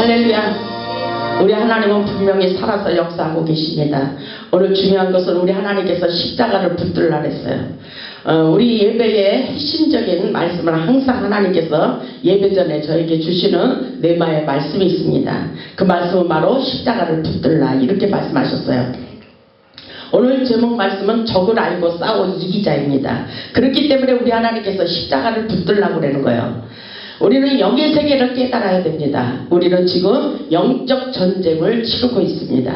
할렐루야. 우리 하나님은 분명히 살아서 역사하고 계십니다. 오늘 중요한 것은 우리 하나님께서 십자가를 붙들라 그랬어요. 우리 예배의 핵심적인 말씀을 항상 하나님께서 예배 전에 저에게 주시는 뇌마의 말씀이 있습니다. 그 말씀은 바로 십자가를 붙들라 이렇게 말씀하셨어요. 오늘 제목 말씀은 적을 알고 싸워 이기자입니다. 그렇기 때문에 우리 하나님께서 십자가를 붙들라고 그러는 거예요. 우리는 영의 세계를 깨달아야 됩니다. 우리는 지금 영적 전쟁을 치르고 있습니다.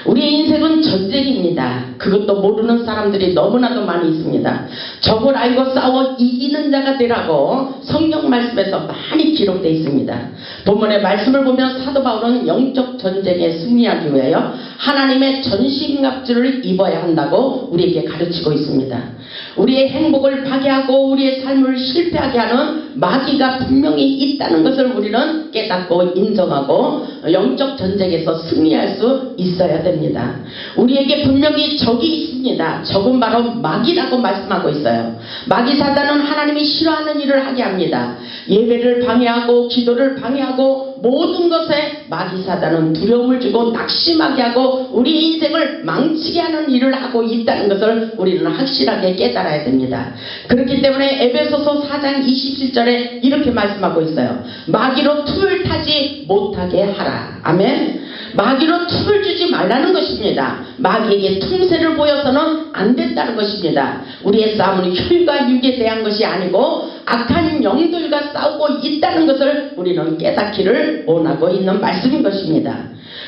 우리의 인생은 전쟁입니다. 그것도 모르는 사람들이 너무나도 많이 있습니다. 적을 알고 싸워 이기는 자가 되라고 성경 말씀에서 많이 기록되어 있습니다. 본문의 말씀을 보면 사도 바울은 영적 전쟁에 승리하기 위하여 하나님의 전신갑주를 입어야 한다고 우리에게 가르치고 있습니다. 우리의 행복을 파괴하고 우리의 삶을 실패하게 하는 마귀가 분명히 있다는 것을 우리는 깨닫고 인정하고 영적 전쟁에서 승리할 수 있어야 됩니다. 우리에게 분명히 적이 있습니다. 적은 바로 마귀라고 말씀하고 있어요. 마귀 사단은 하나님이 싫어하는 일을 하게 합니다. 예배를 방해하고 기도를 방해하고 모든 것에 마귀 사단은 두려움을 주고 낙심하게 하고 우리 인생을 망치게 하는 일을 하고 있다는 것을 우리는 확실하게 깨달아야 됩니다. 그렇기 때문에 에베소서 4장 27절에 이렇게 말씀하고 있어요. 마귀로 툴을 타지 못하게 하라. 아멘. 마귀로 툴을 주지 말라는 것입니다. 마귀에게 틈새를 보여서는 안 된다는 것입니다. 우리의 싸움은 혈과 육에 대한 것이 아니고 악한 영들과 싸우고 있다는 것을 우리는 깨닫기를 원하고 있는 말씀인 것입니다.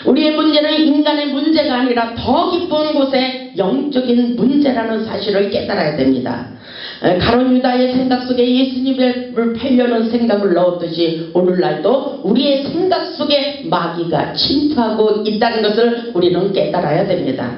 우리의 문제는 인간의 문제가 아니라 더 깊은 곳에 영적인 문제라는 사실을 깨달아야 됩니다. 가룟 유다의 생각 속에 예수님을 팔려는 생각을 넣었듯이 오늘날도 우리의 생각 속에 마귀가 침투하고 있다는 것을 우리는 깨달아야 됩니다.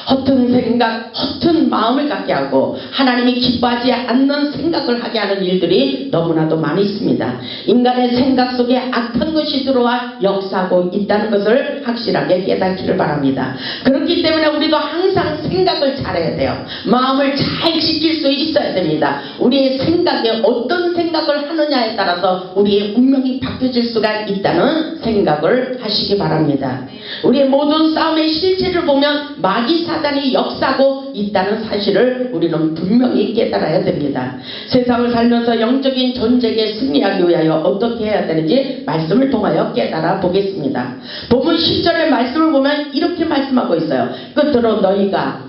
허튼 생각, 허튼 마음을 갖게 하고 하나님이 기뻐하지 않는 생각을 하게 하는 일들이 너무나도 많이 있습니다. 인간의 생각 속에 악한 것이 들어와 역사하고 있다는 것을 확실하게 깨닫기를 바랍니다. 그렇기 때문에 우리도 항상 생각을 잘해야 돼요. 마음을 잘 지킬 수 있어야 됩니다. 우리의 생각에 어떤 생각을 하느냐에 따라서 우리의 운명이 바뀌어질 수가 있다는 생각을 하시기 바랍니다. 우리의 모든 싸움의 실체를 보면 마귀 사단이 역사하고 있다는 사실을 우리는 분명히 깨달아야 됩니다. 세상을 살면서 영적인 전쟁에 승리하기 위하여 어떻게 해야 되는지 말씀을 통하여 깨달아 보겠습니다. 본문 10절의 말씀을 보면 이렇게 말씀하고 있어요. 끝으로 너희가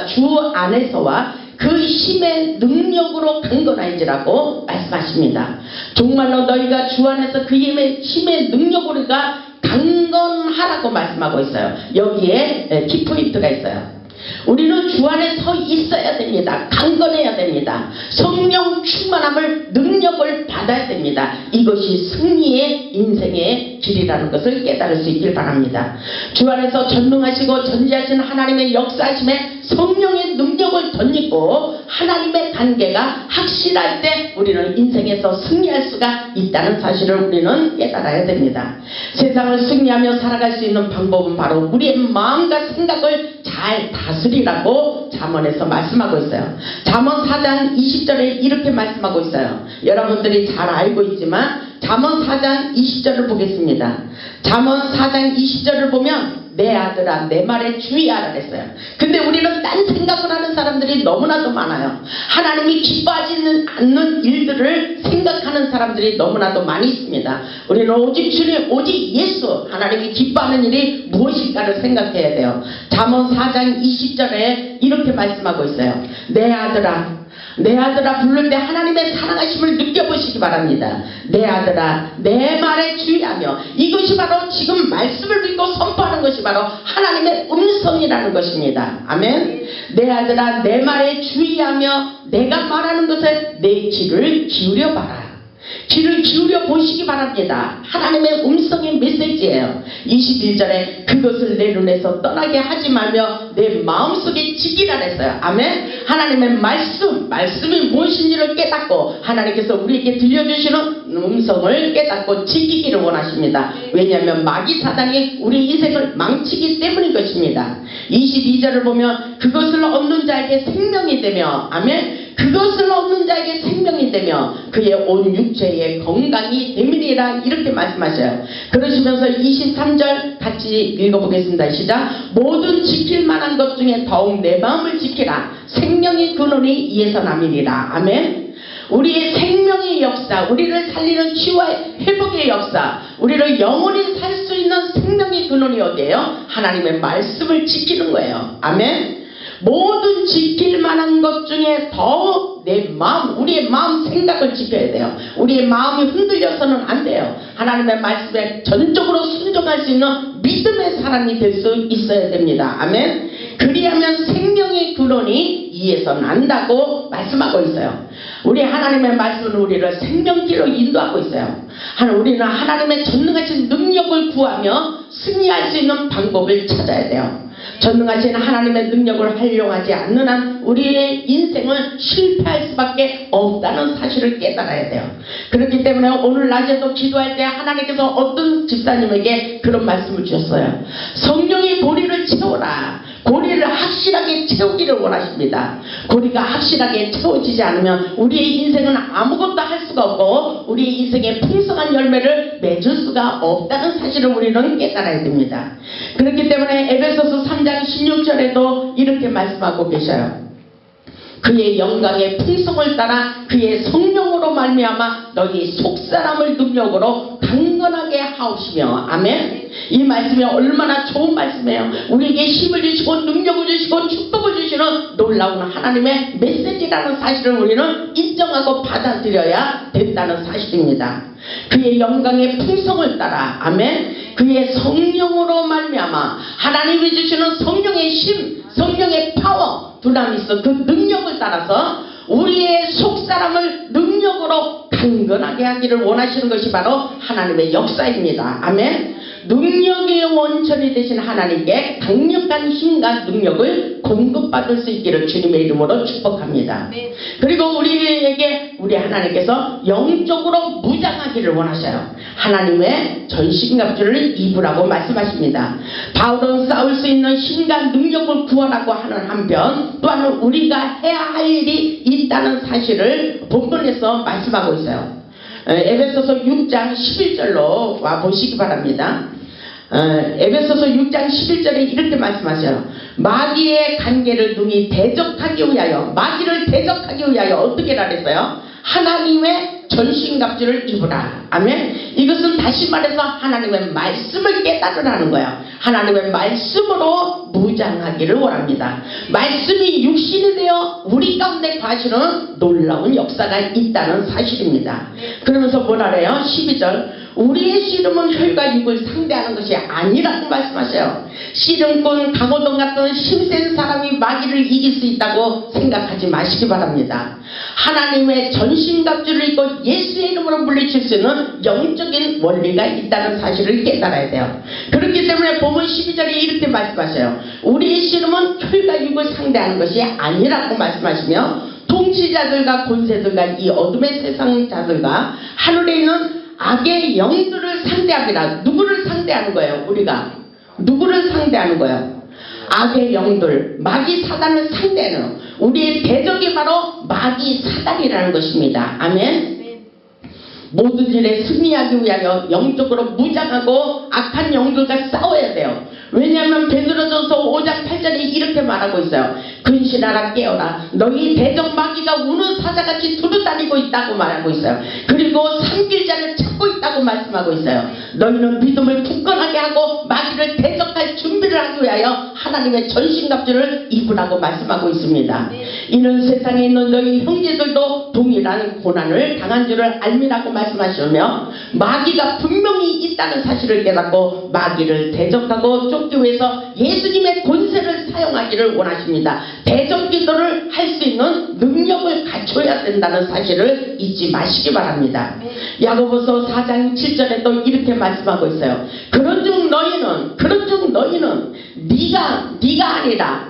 주 안에서와 그 힘의 능력으로 강건할지라고 말씀하십니다. 정말로 너희가 주 안에서 그 힘의 능력으로가 강건하라고 말씀하고 있어요. 여기에 키포인트가 있어요. 우리는 주 안에 서 있어야 됩니다. 강건해야 됩니다. 성령 충만함을 능력을 받아야 됩니다. 이것이 승리의 인생의 길이라는 것을 깨달을 수 있길 바랍니다. 주 안에서 전능하시고 전지하신 하나님의 역사하심에 성령의 능력을 덧입고 하나님의 관계가 확실할 때 우리는 인생에서 승리할 수가 있다는 사실을 우리는 깨달아야 됩니다. 세상을 승리하며 살아갈 수 있는 방법은 바로 우리의 마음과 생각을 잘 다스리라고 잠언에서 말씀하고 있어요. 잠언 4장 20절에 이렇게 말씀하고 있어요. 여러분들이 잘 알고 있지만 잠언 4장 20절을 보겠습니다. 잠언 4장 20절을 보면 내 아들아 내 말에 주의하라 그랬어요. 근데 우리는 딴 생각을 하는 사람들이 너무나도 많아요. 하나님이 기뻐하지 않는 일들을 생각하는 사람들이 너무나도 많이 있습니다. 우리는 오직 주님, 오직 예수, 하나님이 기뻐하는 일이 무엇일까를 생각해야 돼요. 잠언 4장 20절에 이렇게 말씀하고 있어요. 내 아들아 부를 때 하나님의 사랑하심을 느껴보시기 바랍니다. 내 아들아 내 말에 주의하며, 이것이 바로 지금 말씀을 믿고 선포하는 것이 바로 하나님의 음성이라는 것입니다. 아멘. 내 아들아 내 말에 주의하며 내가 말하는 것에 내 귀를 기울여 봐라. 귀를 기울여 보시기 바랍니다. 하나님의 음성의 메시지예요. 21절에 그것을 내 눈에서 떠나게 하지 말며 내 마음속에 지키라 했어요. 아멘. 하나님의 말씀이 무엇인지를 깨닫고 하나님께서 우리에게 들려주시는 음성을 깨닫고 지키기를 원하십니다. 왜냐하면 마귀 사단이 우리 인생을 망치기 때문인 것입니다. 22절을 보면 그것을 얻는 자에게 생명이 되며, 아멘, 그것을 얻는 자에게 생명이 되며 그의 온 육체의 건강이 됨이니라 이렇게 말씀하셔요. 그러시면서 23절 같이 읽어보겠습니다. 시작. 모든 지킬 만한 것 중에 더욱 내 마음을 지키라. 생명의 근원이 이에서 남이니라. 아멘. 우리의 생명의 역사, 우리를 살리는 치유와 회복의 역사, 우리를 영원히 살 수 있는 생명의 근원이 어디예요? 하나님의 말씀을 지키는 거예요. 아멘. 모든 지킬 만한 것 중에 더욱 내 마음, 우리의 마음 생각을 지켜야 돼요. 우리의 마음이 흔들려서는 안 돼요. 하나님의 말씀에 전적으로 순종할 수 있는 믿음의 사람이 될 수 있어야 됩니다. 아멘. 그리하면 생명의 근원이 이에서 난다고 말씀하고 있어요. 우리 하나님의 말씀은 우리를 생명길로 인도하고 있어요. 우리는 하나님의 전능하신 능력을 구하며 승리할 수 있는 방법을 찾아야 돼요. 전능하신 하나님의 능력을 활용하지 않는 한 우리의 인생은 실패할 수밖에 없다는 사실을 깨달아야 돼요. 그렇기 때문에 오늘 낮에도 기도할 때 하나님께서 어떤 집사님에게 그런 말씀을 주셨어요. 성령의 고리를 채워라. 고리를 확실하게 채우기를 원하십니다. 고리가 확실하게 채워지지 않으면 우리의 인생은 아무것도 할 수가 없고 우리의 인생에 풍성한 열매를 맺을 수가 없다는 사실을 우리는 깨달아야 됩니다. 그렇기 때문에 에베소서 3장 16절에도 이렇게 말씀하고 계셔요. 그의 영광의 풍성을 따라 그의 성령으로 말미암아 너희 속사람을 능력으로 강건하게 하옵시며. 아멘. 이 말씀이 얼마나 좋은 말씀이에요. 우리에게 힘을 주시고 능력을 주시고 축복을 주시는 놀라운 하나님의 메시지라는 사실을 우리는 인정하고 받아들여야 된다는 사실입니다. 그의 영광의 풍성을 따라. 아멘. 그의 성령으로 말미암아 하나님이 주시는 성령의 힘, 성령의 파워, 두나미스, 그 능력을 따라서 우리의 속사람을 능력으로 강건하게 하기를 원하시는 것이 바로 하나님의 역사입니다. 아멘. 능력의 원천이 되신 하나님께 강력한 힘과 능력을 공급받을 수 있기를 주님의 이름으로 축복합니다. 네. 그리고 우리에게 우리 하나님께서 영적으로 무장하기를 원하셔요. 하나님의 전신갑주를 입으라고 말씀하십니다. 바울은 싸울 수 있는 힘과 능력을 구하라고 하는 한편 또한 우리가 해야 할 일이 있다는 사실을 본문에서 말씀하고 있어요. 에베소서 6장 11절로 와보시기 바랍니다. 에베소서 6장 11절에 이렇게 말씀하셔요. 마귀의 관계를 능히 대적하기 위하여, 마귀를 대적하기 위하여 어떻게 하랬어요? 하나님의 전신갑주를 입으라. 아멘. 이것은 다시 말해서 하나님의 말씀을 깨달으라는 거예요. 하나님의 말씀으로 무장하기를 원합니다. 말씀이 육신이 되어 우리 가운데 과시는 놀라운 역사가 있다는 사실입니다. 그러면서 뭐라 그래요? 12절. 우리의 씨름은 혈과 육을 상대하는 것이 아니라고 말씀하셔요. 씨름꾼 강호동 같은 힘센 사람이 마귀를 이길 수 있다고 생각하지 마시기 바랍니다. 하나님의 전신갑주를 입고 예수의 이름으로 물리칠 수 있는 영적인 원리가 있다는 사실을 깨달아야 돼요. 그렇기 때문에 본문 12절에 이렇게 말씀하셔요. 우리의 씨름은 혈과 육을 상대하는 것이 아니라고 말씀하시며 통치자들과 권세들과 이 어둠의 세상 자들과 하늘에 있는 악의 영들을 상대합니다. 누구를 상대하는 거예요? 우리가 누구를 상대하는 거예요? 악의 영들, 마귀 사단을 상대하는 우리의 대적이 바로 마귀 사단이라는 것입니다. 아멘. 모든 일에 승리하기 위하여 영적으로 무장하고 악한 영들과 싸워야 돼요. 왜냐하면 베드로전서 5장 8절에 이렇게 말하고 있어요. 근신하라 깨어라. 너희 대적 마귀가 우는 사자같이 두루다니고 있다고 말하고 있어요. 그리고 삼킬자를 찾고 있다고 말씀하고 있어요. 너희는 믿음을 굳건하게 하고 마귀를 대적할 준비를 하기 위하여 하나님의 전신갑주를 입으라고 말씀하고 있습니다. 이는 세상에 있는 너희 형제들도 동일한 고난을 당한 줄을 알미라고 말씀하시며 마귀가 분명히 있다는 사실을 깨닫고 마귀를 대적하고 쫓기 위해서 예수님의 권세를 사용하기를 원하십니다. 대적 기도를 할 수 있는 능력을 갖춰야 된다는 사실을 잊지 마시기 바랍니다. 야고보서 4장 7절에도 이렇게 말씀하고 있어요. 그런즉 너희는 네가 아니라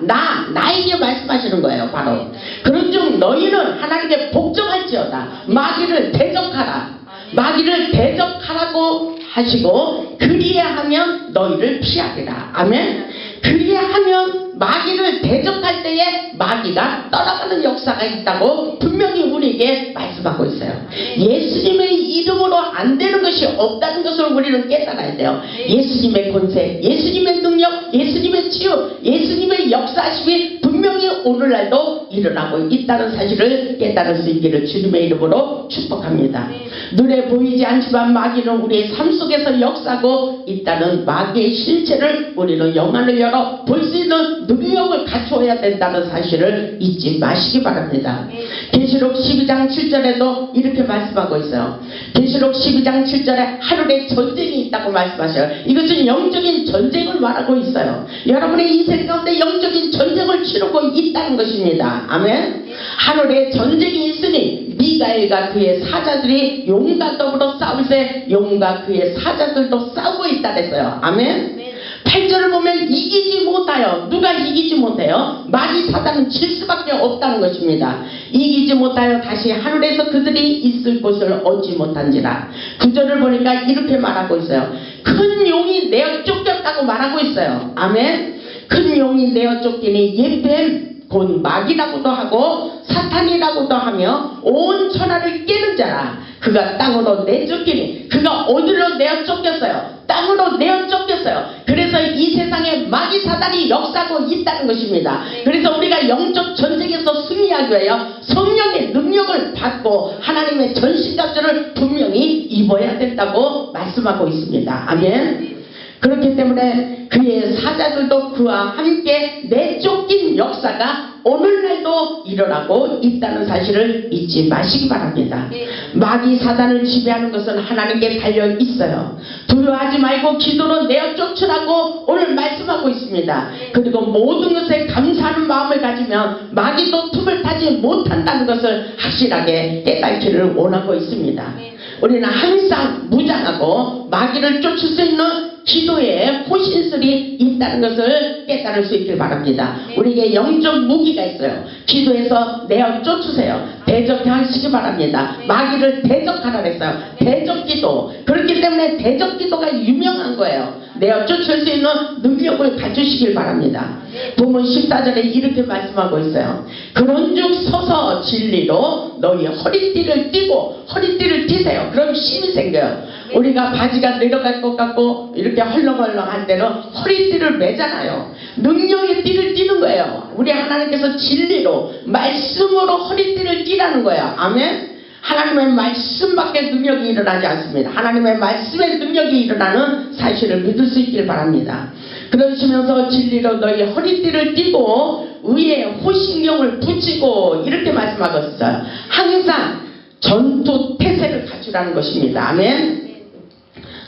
나에게 말씀하시는 거예요. 바로 그런즉 너희는 하나님께 복종할지어다. 마귀를 대적하라. 마귀를 대적하라고 하시고 그리하면 너희를 피하리라. 아멘. 그리하면 마귀를 대적할 때에 마귀가 떠나가는 역사가 있다고 분명히 우리에게 말씀하고 있어요. 예수님의 이름으로 안 되는 것이 없다는 것을 우리는 깨달아야 돼요. 예수님의 권세, 예수님의 능력, 예수님의 치유, 예수님의 역사심이 분명히 오늘날도 일어나고 있다는 사실을 깨달을 수 있기를 주님의 이름으로 축복합니다. 눈에 보이지 않지만 마귀는 우리의 삶 속에서 역사하고 있다는 마귀의 실체를 우리는 영안을 열어 볼 수 있는 능력을 갖추어야 된다는 사실을 잊지 마시기 바랍니다. 계시록 12장 7절에도 이렇게 말씀하고 있어요. 계시록 12장 7절에 하늘에 전쟁이 있다고 말씀하셔요. 이것은 영적인 전쟁을 말하고 있어요. 여러분의 인생 가운데 영적인 전쟁을 치르고 있다는 것입니다. 아멘. 하늘에 전쟁이 있으니 미가엘과 그의 사자들이 용과 더불어 싸울때 용과 그의 사자들도 싸우고 있다 그랬어요. 아멘. 8절을 보면 이기지 못하여, 누가 이기지 못해요? 마귀 사단은 질 수밖에 없다는 것입니다. 이기지 못하여 다시 하늘에서 그들이 있을 곳을 얻지 못한지라. 9절을 보니까 이렇게 말하고 있어요. 큰 용이 내어 쫓겼다고 말하고 있어요. 아멘. 큰 용이 내어 쫓기니 예뱀 곧 마귀라고도 하고 사탄이라고도 하며 온 천하를 깨는 자라. 그가 땅으로 내쫓기니, 그가 어디로 내어 쫓겼어요? 땅으로 내어 쫓겼어요. 그래서 이 세상에 마귀 사단이 역사하고 있다는 것입니다. 그래서 우리가 영적 전쟁에서 승리하기 위하여 성령의 능력을 받고 하나님의 전신갑주를 분명히 입어야 된다고 말씀하고 있습니다. 아멘. 그렇기 때문에 그의 사자들도 그와 함께 내쫓긴 역사가 오늘날도 일어나고 있다는 사실을 잊지 마시기 바랍니다. 마귀 사단을 지배하는 것은 하나님께 달려 있어요. 두려워하지 말고 기도로 내어 쫓으라고 오늘 말씀하고 있습니다. 그리고 모든 것에 감사하는 마음을 가지면 마귀도 틈을 타지 못한다는 것을 확실하게 깨닫기를 원하고 있습니다. 우리는 항상 무장하고 마귀를 쫓을 수 있는 기도에 호신술이 있다는 것을 깨달을 수 있길 바랍니다. 우리에게 영적 무기가 있어요. 기도해서 내어 쫓으세요. 대적하시기 바랍니다. 마귀를 대적하라 그랬어요. 대적기도. 그렇기 때문에 대적기도가 유명한 거예요. 내어 쫓을 수 있는 능력을 가지시길 바랍니다. 본문 14절에 이렇게 말씀하고 있어요. 그런즉 서서 진리로 너희 허리띠를 띠고, 허리띠를 띠세요. 그럼 힘이 생겨요. 우리가 바지가 내려갈 것 같고 이렇게 헐렁헐렁할 때는 허리띠를 매잖아요. 능력의 띠를 띠는 거예요. 우리 하나님께서 진리로 말씀으로 허리띠를 띠라는 거예요. 아멘. 하나님의 말씀밖에 능력이 일어나지 않습니다. 하나님의 말씀의 능력이 일어나는 사실을 믿을 수 있길 바랍니다. 그러시면서 진리로 너희 허리띠를 띠고 의에 호신경을 붙이고 이렇게 말씀하고 있어요. 항상 전투 태세를 갖추라는 것입니다. 아멘.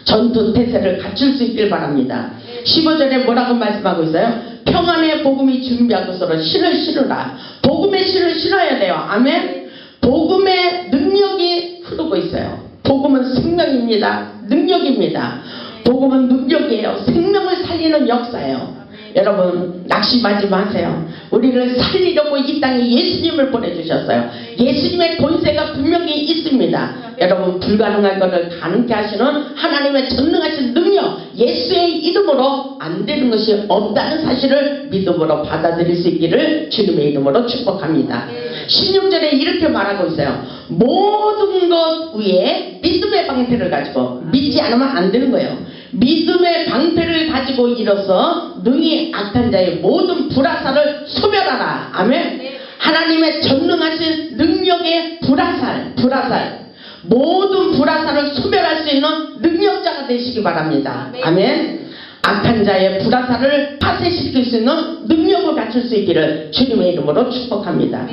전투 태세를 갖출 수 있길 바랍니다. 15절에 뭐라고 말씀하고 있어요? 평안의 복음이 준비한 것으로 신을 신으라. 복음의 신을 신어야 돼요. 아멘. 복음의 능력이 흐르고 있어요. 복음은 생명입니다. 능력입니다. 복음은 능력이에요. 생명을 살리는 역사예요. 여러분 낙심하지 마세요. 우리를 살리려고 이 땅에 예수님을 보내주셨어요. 예수님의 권세가 분명히 있습니다. 여러분 불가능한 것을 가능케 하시는 하나님의 전능하신 능력, 예수의 이름으로 안 되는 것이 없다는 사실을 믿음으로 받아들일 수 있기를 주님의 이름으로 축복합니다. 16절에 이렇게 말하고 있어요. 모든 것 위에 믿음의 방패를 가지고, 믿지 않으면 안 되는 거예요. 믿음의 방패를 가지고 일어서 능히 악한 자의 모든 불화살을 소멸하라. 아멘. 하나님의 전능하신 능력의 불화살 모든 불화살을 소멸할 수 있는 능력자가 되시기 바랍니다. 아멘. 악한 자의 불화살을 파쇄시킬 수 있는 능력을 갖출 수 있기를 주님의 이름으로 축복합니다.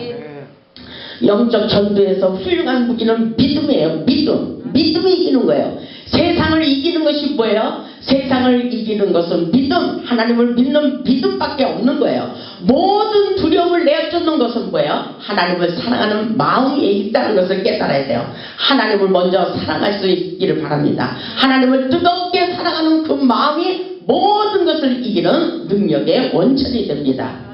영적 전투에서 훌륭한 무기는 믿음이에요. 믿음이 이기는 거예요. 세상을 이기는 것이 뭐예요? 세상을 이기는 것은 믿음, 하나님을 믿는 믿음밖에 없는 거예요. 모든 두려움을 내쫓는 것은 뭐예요? 하나님을 사랑하는 마음에 있다는 것을 깨달아야 돼요. 하나님을 먼저 사랑할 수 있기를 바랍니다. 하나님을 뜨겁게 사랑하는 그 마음이 모든 것을 이기는 능력의 원천이 됩니다.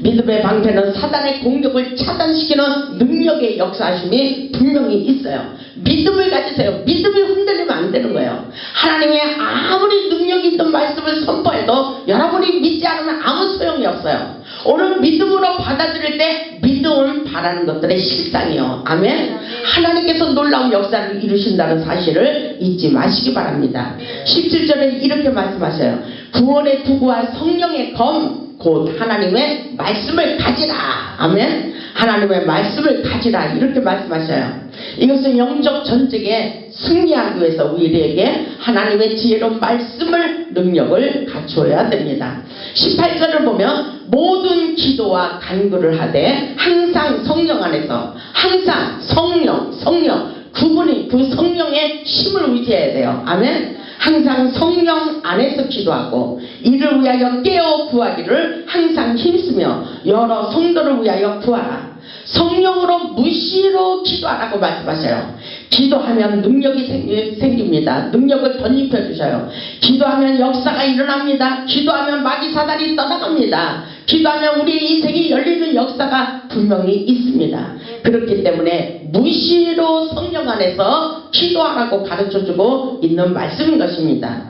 믿음의 방패는 사단의 공격을 차단시키는 능력의 역사하심이 분명히 있어요. 믿음을 가지세요. 믿음이 흔들리면 안 되는 거예요. 하나님의 아무리 능력 있는 말씀을 선포해도 여러분이 믿지 않으면 아무 소용이 없어요. 없어요. 오늘 믿음으로 받아들일 때 믿음은 바라는 것들의 실상이요. 아멘. 하나님께서 놀라운 역사를 이루신다는 사실을 잊지 마시기 바랍니다. 17절에 이렇게 말씀하셔요. 구원의 투구와 성령의 검 곧 하나님의 말씀을 가지라. 아멘. 하나님의 말씀을 가지라 이렇게 말씀하셔요. 이것은 영적 전쟁에 승리하기 위해서 우리에게 하나님의 지혜로운 말씀을 능력을 갖추어야 됩니다. 18절을 보면 모든 기도와 간구를 하되 항상 성령 안에서 항상 성령 그분이 그 성령의 힘을 의지해야 돼요. 아멘. 항상 성령 안에서 기도하고 이를 위하여 깨어 구하기를 항상 힘쓰며 여러 성도를 위하여 구하라. 성령으로 무시로 기도하라고 말씀하셔요. 기도하면 능력이 생깁니다. 능력을 덧입혀 주셔요. 기도하면 역사가 일어납니다. 기도하면 마귀 사단이 떠나갑니다. 기도하면 우리의 인생이 열리는 역사가 분명히 있습니다. 그렇기 때문에 무시로 성령 안에서 기도하라고 가르쳐주고 있는 말씀인 것입니다.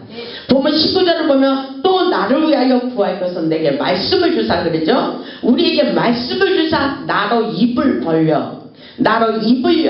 보면 19절을 보면 또 나를 위하여 구할 것은 내게 말씀을 주사 그러죠. 우리에게 말씀을 주사 나로 입을 벌려 나로 입을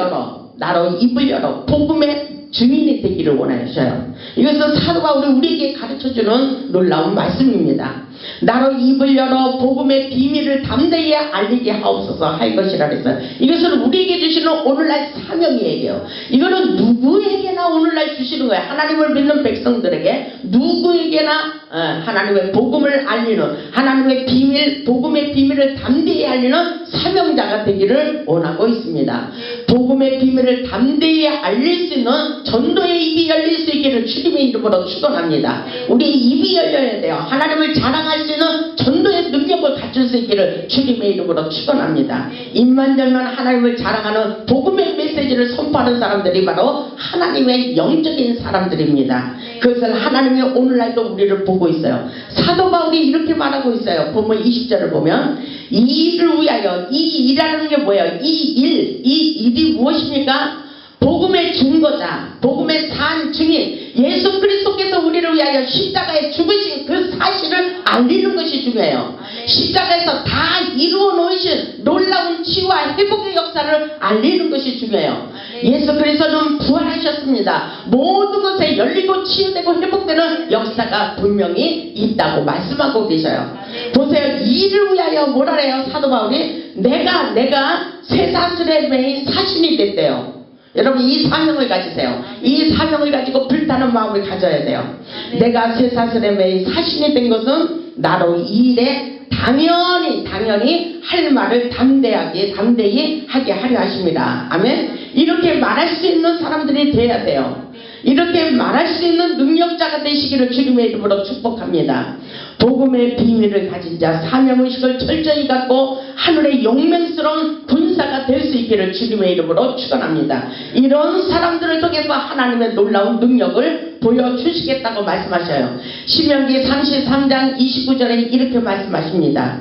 열어 복음의 증인이 되기를 원하셔요. 이것은 사도 바울이 우리에게 가르쳐주는 놀라운 말씀입니다. 나로 입을 열어 복음의 비밀을 담대히 알리게 하옵소서 할 것이라 그랬어요. 이것은 우리에게 주시는 오늘날 사명이에요. 이거는 누구에게나 오늘날 주시는 거예요. 하나님을 믿는 백성들에게 누구에게나 하나님의 복음을 알리는 하나님의 비밀, 복음의 비밀을 담대히 알리는 사명자가 되기를 원하고 있습니다. 복음의 비밀을 담대히 알릴 수 있는 전도의 입이 열릴 수 있기를 주님의 이름으로 축원합니다. 우리 입이 열려야 돼요. 하나님을 자랑할 수 있는 전도의 능력을 갖출 수 있기를 주님의 이름으로 축원합니다. 입만 열면 하나님을 자랑하는 복음의 메시지를 선포하는 사람들이 바로 하나님의 영적인 사람들입니다. 그것을 하나님이 오늘날도 우리를 보고 있어요. 사도 바울이 이렇게 말하고 있어요. 보면 20절을 보면 이 일을 위하여 이 일이라는 게 뭐예요? 이 일이 무엇입니까? 복음의 증거자, 복음의 산 증인, 예수 그리스도께서 우리를 위하여 십자가에 죽으신 그 사실을 알리는 것이 중요해요. 십자가에서 다 이루어 놓으신 놀라운 치유와 회복의 역사를 알리는 것이 중요해요. 예수 그리스도는 부활하셨습니다. 모든 것에 열리고 치유되고 회복되는 역사가 분명히 있다고 말씀하고 계셔요. 보세요. 이를 위하여 뭐라 해요? 사도 바울이 내가 쇠사슬에 매인 사신이 됐대요. 여러분 이 사명을 가지세요. 이 사명을 가지고 불타는 마음을 가져야 돼요. 내가 쇠사슬에 매인 사신이 된 것은 나로 이 일에 당연히 할 말을 담대히 하게 하려 하십니다. 아멘. 이렇게 말할 수 있는 사람들이 돼야 돼요. 이렇게 말할 수 있는 능력자가 되시기를 주님의 이름으로 축복합니다. 복음의 비밀을 가진 자, 사명의식을 철저히 갖고 하늘의 용맹스러운 군사가 될 수 있기를 주님의 이름으로 축원합니다. 이런 사람들을 통해서 하나님의 놀라운 능력을 보여주시겠다고 말씀하셔요. 신명기 33장 29절에 이렇게 말씀하십니다.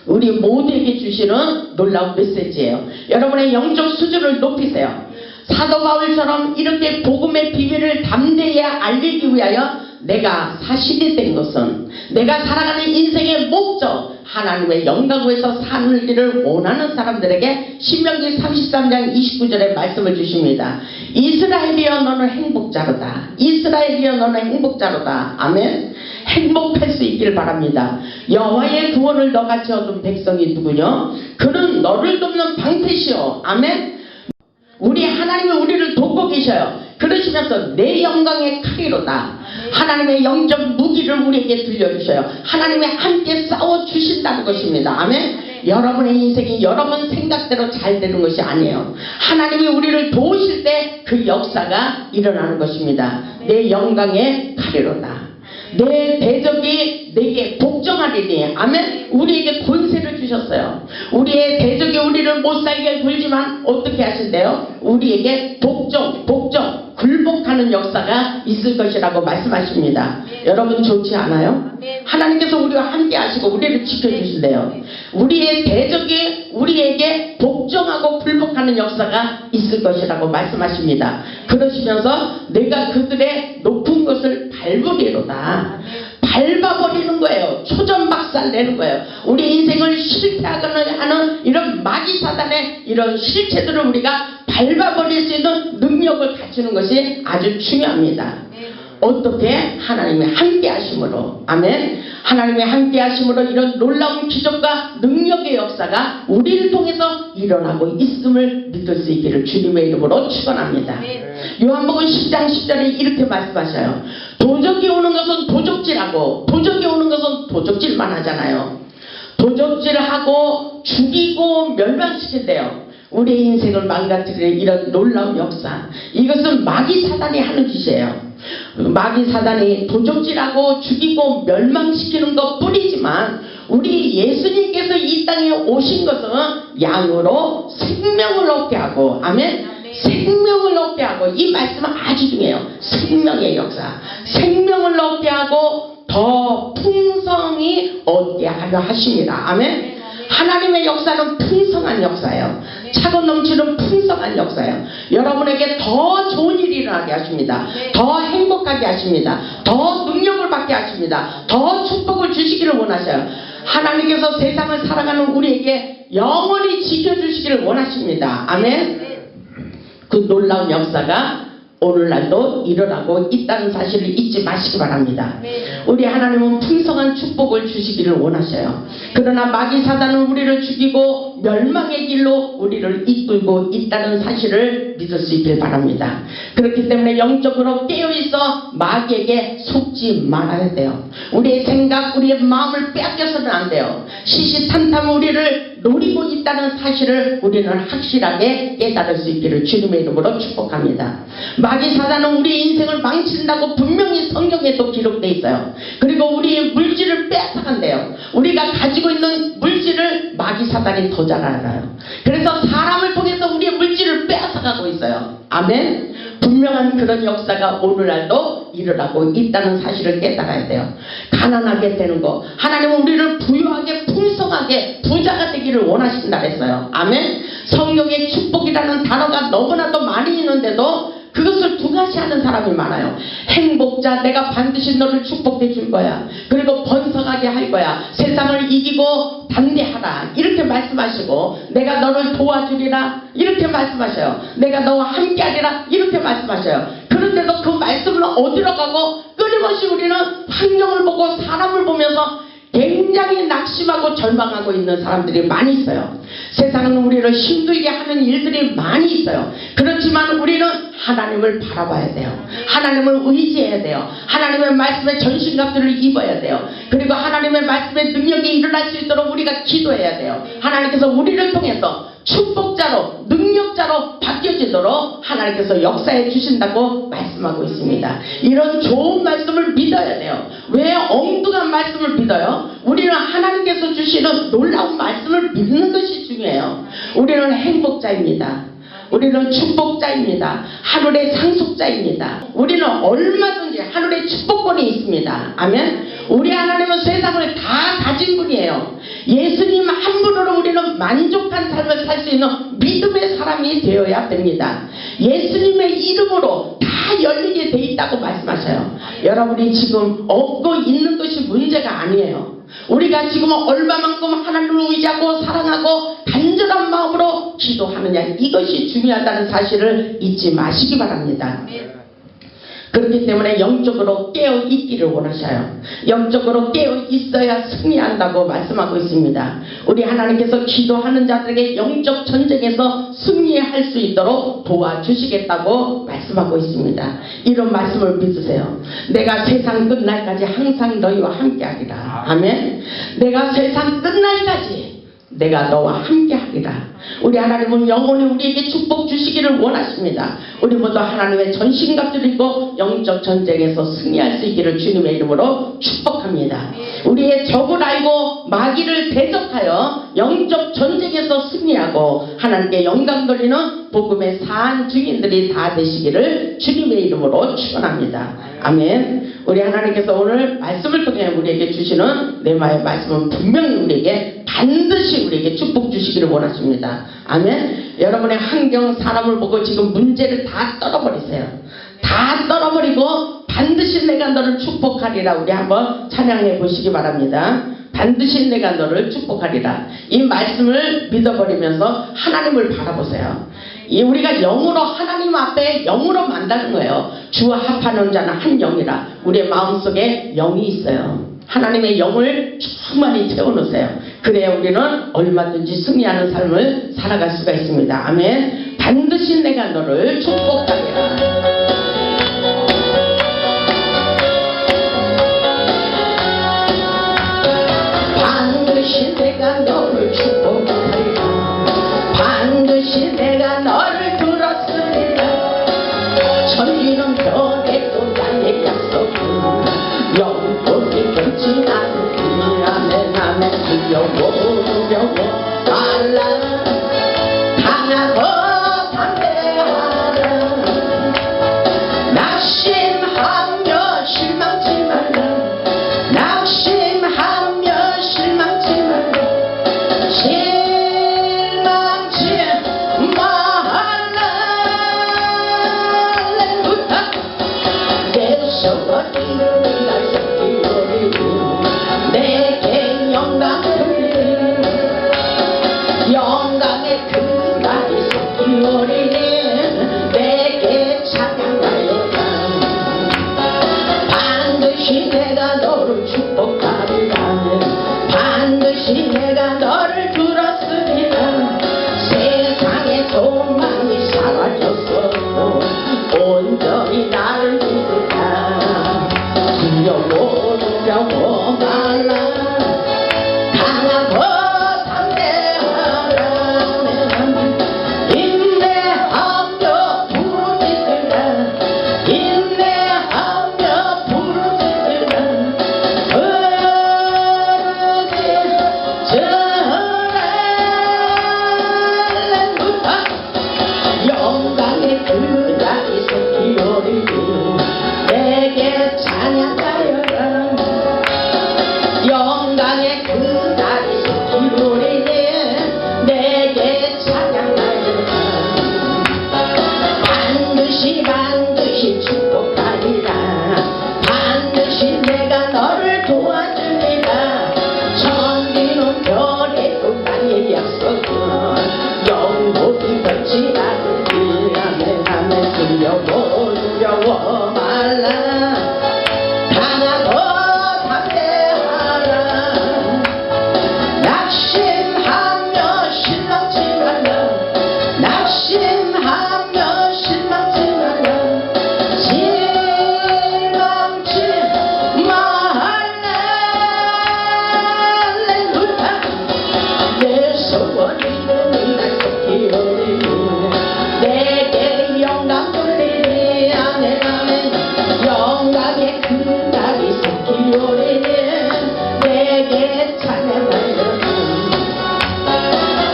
우리 모두에게 주시는 놀라운 메시지예요. 여러분의 영적 수준을 높이세요. 사도 바울처럼 이렇게 복음의 비밀을 담대히 알리기 위하여 내가 사신이 된 것은 내가 살아가는 인생의 목적 하나님의 영광 위에서 살기를 원하는 사람들에게 신명기 33장 29절에 말씀을 주십니다. 이스라엘이여 너는 행복자로다. 이스라엘이여 너는 행복자로다. 아멘. 행복할 수 있기를 바랍니다. 여호와의 구원을 너같이 얻은 백성이 누구냐? 그는 너를 돕는 방패시오. 아멘. 우리 하나님은 우리를 돕고 계셔요. 그러시면서 내 영광의 칼이로다. 하나님의 영적 무기를 우리에게 들려주셔요. 하나님이 함께 싸워주신다는 것입니다. 아멘. 여러분의 인생이 여러분 생각대로 잘 되는 것이 아니에요. 하나님이 우리를 도우실 때 그 역사가 일어나는 것입니다. 내 영광의 칼이로다. 내 대적이 내게 복종하리니. 아멘. 우리에게 권세를 주셨어요. 우리의 대적이 우리를 못살게 굴지만 어떻게 하신대요? 우리에게 복종 굴복하는 역사가 있을 것이라고 말씀하십니다. 여러분 좋지 않아요? 하나님께서 우리와 함께 하시고 우리를 지켜주신대요. 우리의 대적이 우리에게 복종하고 굴복하는 역사가 있을 것이라고 말씀하십니다. 그러시면서 내가 그들의 높은 것을 밟으리로다. 밟아버리는 거예요. 초전박살 내는 거예요. 우리 인생을 실패하거나 하는 이런 마귀 사단의 이런 실체들을 우리가 밟아버릴 수 있는 능력을 갖추는 것이 아주 중요합니다. 어떻게? 하나님의 함께 하심으로. 아멘. 하나님의 함께 하심으로 이런 놀라운 기적과 능력의 역사가 우리를 통해서 일어나고 있음을 믿을 수 있기를 주님의 이름으로 축원합니다. 요한복음 10장 10절에 이렇게 말씀하셔요. 도적이 오는 것은 도적질하고 도적이 오는 것은 도적질만 하잖아요. 도적질하고 죽이고 멸망시킨대요. 우리의 인생을 망가뜨리는 이런 놀라운 역사, 이것은 마귀 사단이 하는 짓이에요. 마귀 사단이 도적질하고 죽이고 멸망시키는 것 뿐이지만 우리 예수님께서 이 땅에 오신 것은 양으로 생명을 얻게 하고, 아멘. 생명을 얻게 하고, 이 말씀은 아주 중요해요. 생명의 역사, 생명을 얻게 하고 더 풍성히 얻게 하려 하십니다. 아멘. 하나님의 역사는 풍성한 역사예요. 차고 넘치는 풍성한 역사예요. 여러분에게 더 좋은 일이 일어나게 하십니다. 더 행복하게 하십니다. 더 능력을 받게 하십니다. 더 축복을 주시기를 원하셔요. 하나님께서 세상을 살아가는 우리에게 영원히 지켜주시기를 원하십니다. 아멘. 그 놀라운 역사가 오늘날도 일어나고 있다는 사실을 잊지 마시기 바랍니다. 우리 하나님은 풍성한 축복을 주시기를 원하셔요. 그러나 마귀 사단은 우리를 죽이고 멸망의 길로 우리를 이끌고 있다는 사실을 믿을 수 있길 바랍니다. 그렇기 때문에 영적으로 깨어있어 마귀에게 속지 말아야 돼요. 우리의 생각, 우리의 마음을 빼앗겨서는 안 돼요. 시시탄탄 우리를 노리고 있다는 사실을 우리는 확실하게 깨달을 수 있기를 주님의 이름으로 축복합니다. 마귀 사단은 우리 인생을 망친다고 분명히 성경에도 기록되어 있어요. 그리고 우리의 물질을 빼앗아간대요. 우리가 가지고 있는 물질을 마귀 사단이 더 잘 알아요. 그래서 사람을 통해서 우리의 물질을 빼앗아가고 있어요. 아멘. 분명한 그런 역사가 오늘날도 일어나고 있다는 사실을 깨달아야 돼요. 가난하게 되는 거, 하나님은 우리를 부유하게 풍성하게 부자가 되기를 원하신다 했어요. 아멘. 성경에 축복이라는 단어가 너무나도 많이 있는데도 그것을 등하시하는 사람이 많아요. 행복자, 내가 반드시 너를 축복해 줄 거야. 그리고 번성하게 할 거야. 세상을 이기고 담대하라, 이렇게 말씀하시고, 내가 너를 도와주리라, 이렇게 말씀하셔요. 내가 너와 함께하리라, 이렇게 말씀하셔요. 그런데도 그 말씀은 어디로 가고 끊임없이 우리는 환경을 보고 사람을 보면서 굉장히 낙심하고 절망하고 있는 사람들이 많이 있어요. 세상은 우리를 힘들게 하는 일들이 많이 있어요. 그렇지만 우리는 하나님을 바라봐야 돼요. 하나님을 의지해야 돼요. 하나님의 말씀에 전신갑주를 입어야 돼요. 그리고 하나님의 말씀에 능력이 일어날 수 있도록 우리가 기도해야 돼요. 하나님께서 우리를 통해서 축복자로, 능력자로 바뀌어지도록 하나님께서 역사해 주신다고 말씀하고 있습니다. 이런 좋은 말씀을 믿어야 돼요. 왜 엉뚱한 말씀을 믿어요? 우리는 하나님께서 주시는 놀라운 말씀을 믿는 것이 중요해요. 우리는 행복자입니다. 우리는 축복자입니다. 하늘의 상속자입니다. 우리는 얼마든지 하늘의 축복권이 있습니다. 아멘. 우리 하나님은 세상을 다 가진 분이에요. 예수님 한 분으로 우리는 만족한 삶을 살 수 있는 믿음의 사람이 되어야 됩니다. 예수님의 이름으로 다 열리게 돼 있다고 말씀하셔요. 여러분이 지금 얻고 있는 것이 문제가 아니에요. 우리가 지금 얼마만큼 하나님을 의지하고 사랑하고 간절한 마음으로 기도하느냐, 이것이 중요하다는 사실을 잊지 마시기 바랍니다. 그렇기 때문에 영적으로 깨어 있기를 원하셔요. 영적으로 깨어 있어야 승리한다고 말씀하고 있습니다. 우리 하나님께서 기도하는 자들에게 영적 전쟁에서 승리할 수 있도록 도와주시겠다고 말씀하고 있습니다. 이런 말씀을 믿으세요. 내가 세상 끝날까지 항상 너희와 함께하리라. 아멘. 내가 세상 끝날까지 내가 너와 함께하리라. 우리 하나님은 영원히 우리에게 축복 주시기를 원하십니다. 우리 모두 하나님의 전신갑주를 입고 영적 전쟁에서 승리할 수 있기를 주님의 이름으로 축복합니다. 우리의 적을 알고 마귀를 대적하여 영적 전쟁에서 승리하고 하나님께 영광 돌리는 복음의 사한 증인들이 다 되시기를 주님의 이름으로 축원합니다. 아멘. 우리 하나님께서 오늘 말씀을 통해 우리에게 주시는 뇌마의 말씀은 분명히 우리에게 반드시 우리에게 축복 주시기를 원하십니다. 아멘. 여러분의 환경, 사람을 보고 지금 문제를 다 떨어버리세요. 다 떨어버리고 반드시 내가 내가 너를 축복하리라. 우리 한번 찬양해 보시기 바랍니다. 반드시 내가 너를 축복하리라. 이 말씀을 믿어버리면서 하나님을 바라보세요. 이 우리가 영으로 하나님 앞에 영으로 만나는 거예요. 주와 합하는 자는 한 영이라. 우리의 마음속에 영이 있어요. 하나님의 영을 충만히 채워놓으세요. 그래야 우리는 얼마든지 승리하는 삶을 살아갈 수가 있습니다. 아멘. 반드시 내가 너를 축복하리라. 반드시 내가 너를 축복하리라. 반드시 내가 너를 들었으리라. 천지는 변해도 나의 약속은 영원히 변치 않으리. 아멘 아멘. 두려워 말라. 당하고 담대하라. 낙심하며 실망치 말라. 낙심하며 실망치 말라. 실망치 말라. 할렐루야. 내 소원이 내게 영광을 영광의 그 날이 솟기오리니 내게 찬양하여라. 반드시 내가 너를 축복하리라. 반드시 내가 너를 들었으리라. 세상의 소망이 사라졌어도 온전히 나를 믿으라. 두려워 말라. 강하고 담대하라. 인내하며 부르짖으라. 인내하며 부르짖으라. 부르짖으라. 영광의 그 날이 솟기오리니 내게 찬양하여라. 영광의 그 날이 솟기오리니 내게 찬양하여라. 반드시 축복하리라. 반드시 내가 너를 도와주리라. 천지는 변해도 나의 약속은 영원히 변치 않으리. 아멘 아멘. 두려워 말라. 강하고 담대하라. 낙심하며 실망치 말라. 낙심하며 실망치 말라. 실망치 말라. 할렐루야. 내 소원이 날 솟기오리니 내게 영광 돌리리. 아멘 아멘. 영광의 그 날이 솟기오리니 내게 찬양하여라.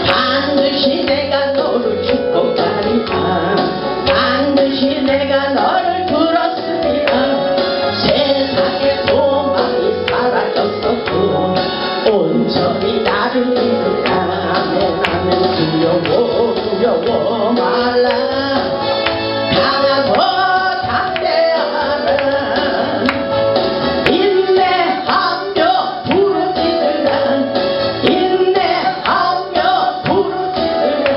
반드시 내가 너를 축복하리라. 반드시 내가 너를 들었으리라. 세상의 소망이 사라졌어도 온전히 나를 믿으라. 아멘 아멘. 두려워 말라. 강하고 담대하라. 인내하며 부르짖으라. 인내하며 부르짖으라.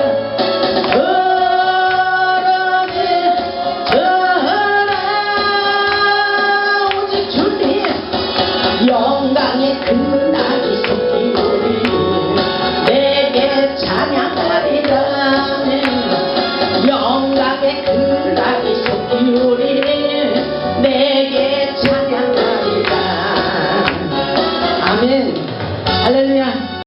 오직 주님 영광의 그 날이 솟기오리니 내게 찬양하리라. 영광의 그 날이 솟기오리니 내게 찬양하리라. 아멘. 할렐루야.